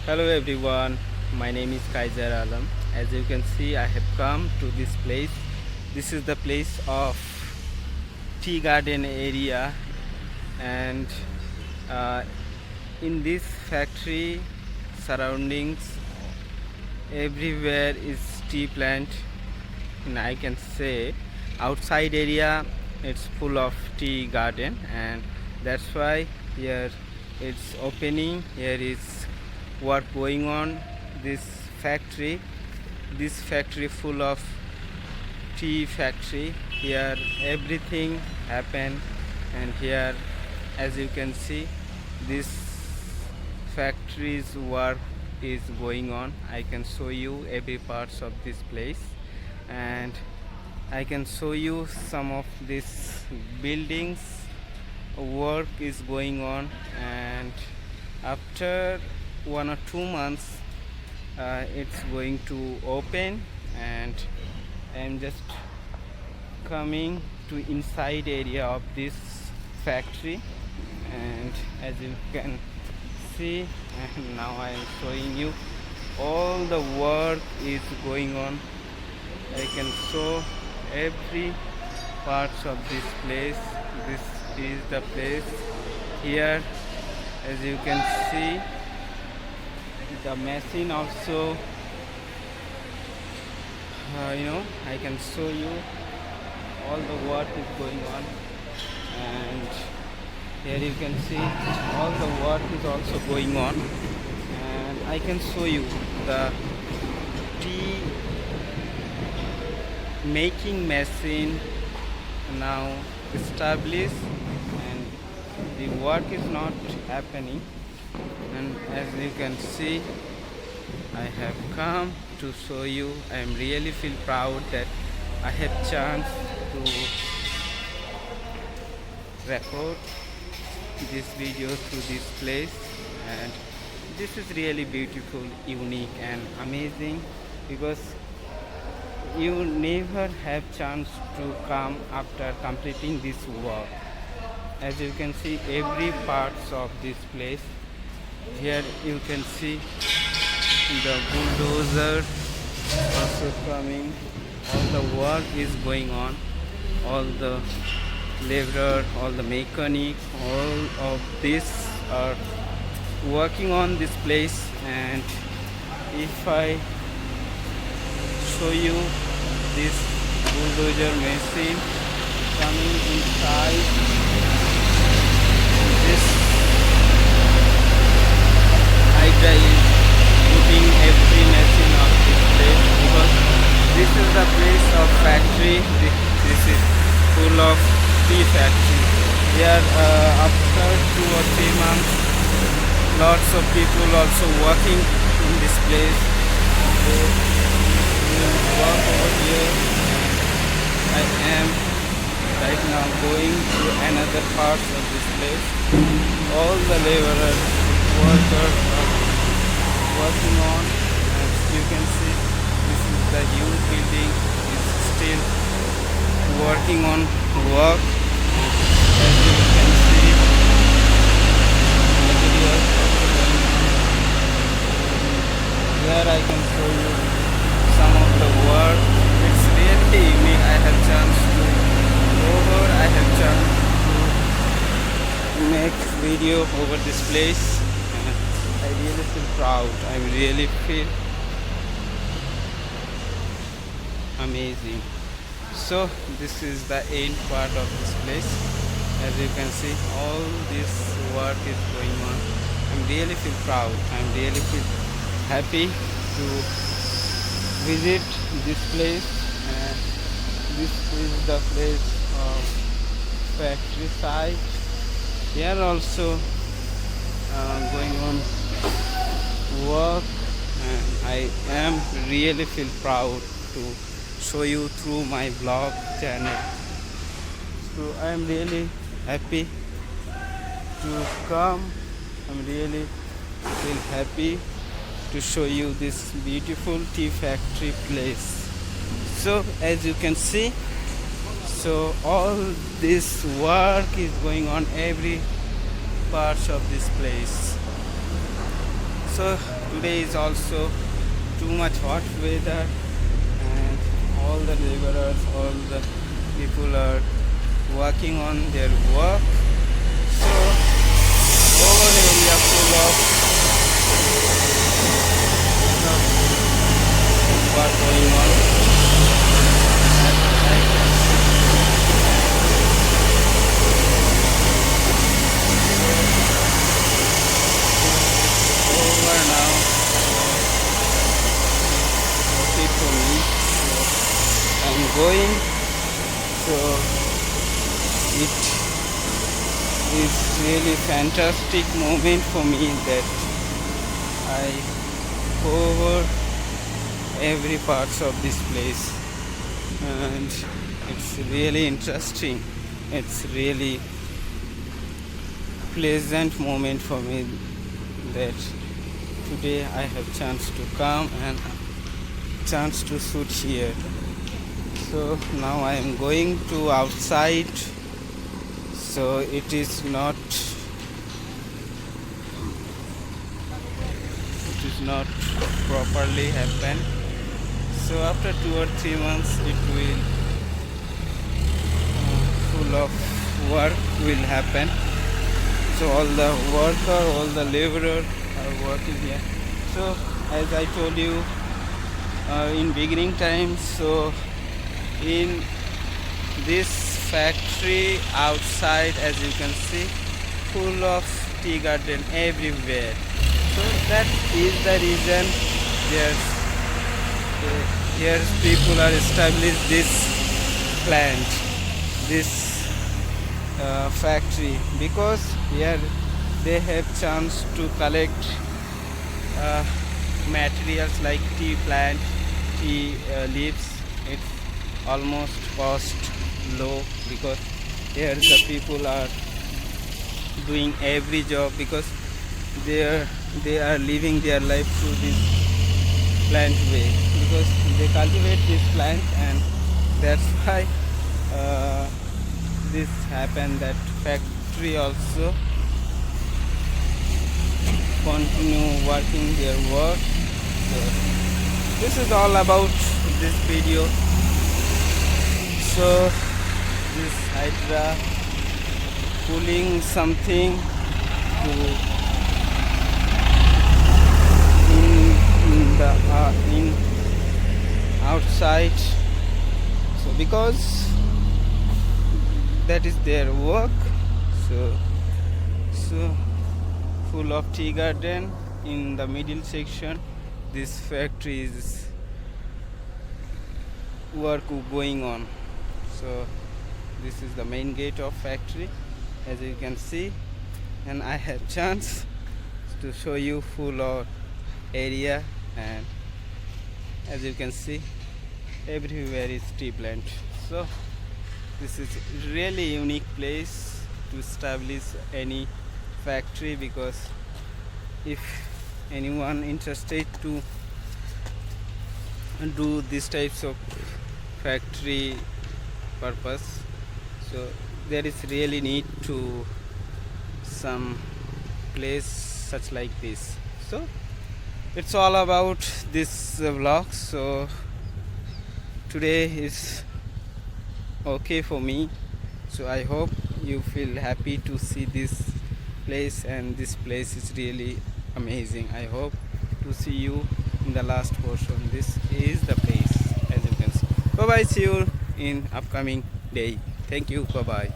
Hello everyone, my name is Kaijar. As you can see, I have come to this place. This is the place of tea garden area, and uh, in this factory surroundings, everywhere is tea plant, and I can say outside area it's full of tea garden, and that's why here it's opening. Here is work going on. This factory, this factory full of tea factory. Here everything happen, and here, as you can see, this factory's work is going on. I can show you every parts of this place, and I can show you some of these buildings. Work is going on, and after 1 or 2 months it's going to open. And I'm just coming to inside area of this factory, and as you can see, and now I am showing you all the work is going on. I can show every parts of this place. This is the place. Here, as you can see, the machine also, I can show you all the work is going on. And here you can see all the work is also going on, and I can show you the tea making machine now established, and the work is not happening. And as you can see, I have come to show you. I am really feel proud that I had chance to record this video through this place. And this is really beautiful, unique and amazing, because you never have chance to come after completing this work. As you can see every parts of this place. Here you can see the bulldozer also coming. All the work is going on. All the laborer, all the mechanic, all of this are working on this place. And if I show you this bulldozer machine coming inside, this Hydra is putting every machine of this place, because this is the place of factory. This is full of tea factory. Here after 2 or 3 months, lots of people also working in this place. They will work over here. I am right now going to another parts of this place. All the laborers, workers are working on. As you can see, this is the huge building is still working on work. As you can see, materials also going on. Here I can show you some of the work. It's really unique. I have chance to over. I have chance to make video over this place. I really feel proud. I really feel amazing. So this is the end part of this place. As you can see, all this work is going on. I'm really feel proud. I'm really feel happy to visit this place. And this is the place of factory site. Here also going on work, and I am really feel proud to show you through my vlog channel. So I am really happy to come. I'm really feel happy to show you this beautiful tea factory place. So as you can see, so all this work is going on every parts of this place. So today is also too much hot weather, and all the laborers, all the people are working on their work. So whole area full of work going on. Over now, okay for me. So I'm going. So it is really fantastic moment for me that I cover every parts of this place, and it's really interesting. It's really pleasant moment for me that today I have chance to come and chance to shoot here. So now I am going to outside, so it is not properly happen. So after 2 or 3 months it will full of work will happen. So all the worker, all the laborer are working here. So as I told you in beginning time, so in this factory outside, as you can see, full of tea garden everywhere. So that is the reason here people are established this plant, this factory, because here they have chance to collect materials like tea plant, tea leaves. It's almost cost low, because here the people are doing every job, because they are living their life through this plant way, because they cultivate this plant, and that's why this happened, that factory also continue working their work. So this is all about this video. So this Hydra pulling something to in outside, so because that is their work. So full of tea garden in the middle section. This factory is work going on. So this is the main gate of factory, as you can see, and I have chance to show you full of area, and as you can see everywhere is tea plant. So this is really unique place to establish any factory, because if anyone interested to do these types of factory purpose, so there is really need to some place such like this. So it's all about this vlog. So today is okay for me, so I hope you feel happy to see this place, and this place is really amazing. I hope to see you in the last portion. This is the place, as you can see. Bye bye, see you in upcoming day. Thank you, bye bye.